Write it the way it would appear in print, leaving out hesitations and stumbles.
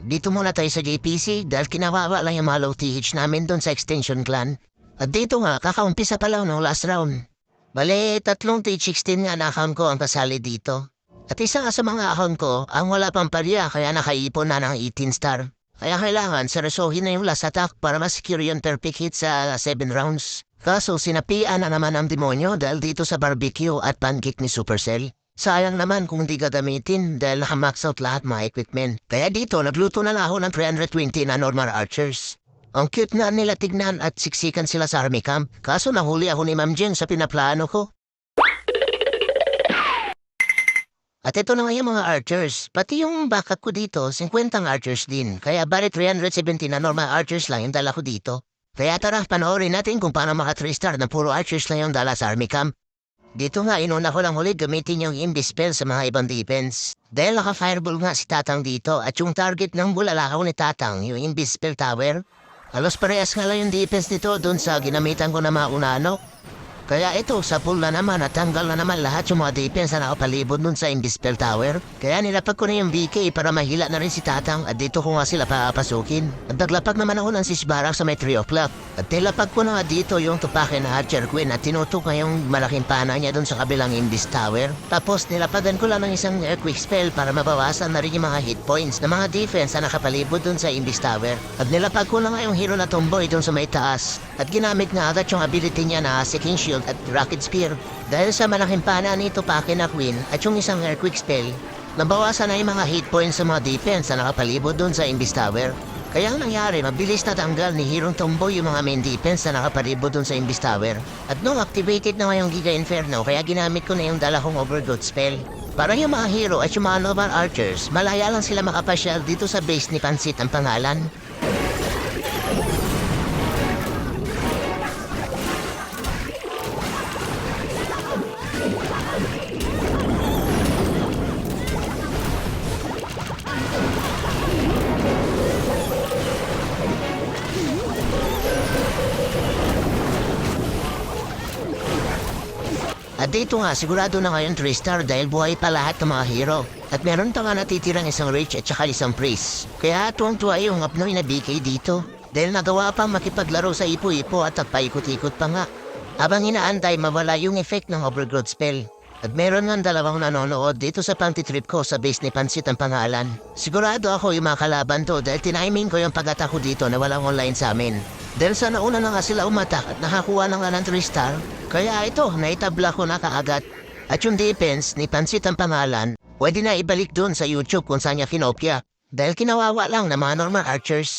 dito muna tayo sa JPC dahil kinawawa lang yung mga low TH namin doon sa Extension Clan. At dito nga, kakaumpisa pa lang ng last round. Bale, 3 TH16 nga na account ko ang kasali dito. At isa nga sa mga account ko, ang wala pang parya kaya nakaipon na ng 18 star. Kaya kailangan seryosohin na yung last attack para ma-secure yung perfect hit sa 7 rounds. Kaso sinapian na naman ang demonyo dahil dito sa barbecue at pancake ni Supercell. Sayang naman kung di gagamitin dahil nakamax out lahat mga equipment. Kaya dito nagluto na lang ako ng 320 na normal archers. Ang cute nga nila tignan at siksikan sila sa army camp. Kaso nahuli ako ni Ma'am Jen sa pinaplano ko. At ito na nga yung mga archers. Pati yung backup ko dito, 50 archers din. Kaya bali 370 na normal archers lang yung dala ko dito. Kaya tara, panoorin natin kung paano maka 3 star na puro archers lang yung dala sa army camp. Dito nga, inuna ko lang huli gamitin yung imbispel sa mga ibang defense. Dahil naka-fireball nga si Tatang dito at yung target ng bulalakaw ni Tatang, yung imbispel tower. Halos parehas nga lang yung defense nito dun sa ginamitan ko na mga unano. Kaya ito, sa pool na naman at tanggal na naman lahat yung mga defense na nakapalibot dun sa Imbispel Tower. Kaya nilapag ko na yung BK para mahila na rin si Tatang at dito ko nga sila papasukin. At naglapag naman ako ng sisbarak sa may 3 o'clock. At nilapag ko na nga dito yung tupakin na Archer Queen at tinutok nga yung malaking pana niya dun sa kabilang Imbis Tower. Tapos nilapagan ko lang ng isang quick spell para mabawasan na rin yung mga hit points na mga defense na nakapalibot dun sa Imbis Tower. At nilapag ko na nga yung hero na tomboy dun sa may taas. At ginamit nga agad yung ability niya na Seeking Shield at Rocket Spear. Dahil sa malaking pana ni Tupake na Queen at yung isang air quick spell, nabawasan na yung mga hit points sa mga defense na nakapalibot doon sa Imbis Tower. Kaya ang nangyari, mabilis na tanggal ni Hero Tomboy yung mga main defense na nakapalibot doon sa Imbis Tower. At nung activated na nga yung Giga Inferno, kaya ginamit ko na yung dala kong Overgrowth spell. Para yung mga hero at yung mga normal archers, malaya lang sila makapasyal dito sa base ni Pansit ang pangalan. At dito nga, sigurado na ngayon 3 star dahil buhay pa lahat ng mga hero. At meron pa nga natitirang isang Rage at saka isang Priest. Kaya tuwang-tuwa yung Apnoy na BK dito. Dahil nagawa pang makipaglaro sa ipo-ipo at paikot-ikot pa nga. Habang inaantay mawala yung effect ng Overgrowth spell. At meron nga dalawang nanonood dito sa panty-trip ko sa base ni Pansit ang pangalan. Sigurado ako yung mga kalaban to dahil tiniming ko yung pag-attack ko dito na walang online sa amin. Dahil sa nauna na nga sila umatak at nakakuha na nga ng 3 star, kaya ito, naitabla ko na kaagad. At yung defense ni Pansit ang pangalan, pwede na ibalik dun sa YouTube kung saan niya kinopya. Dahil kinawawa lang na mga normal archers.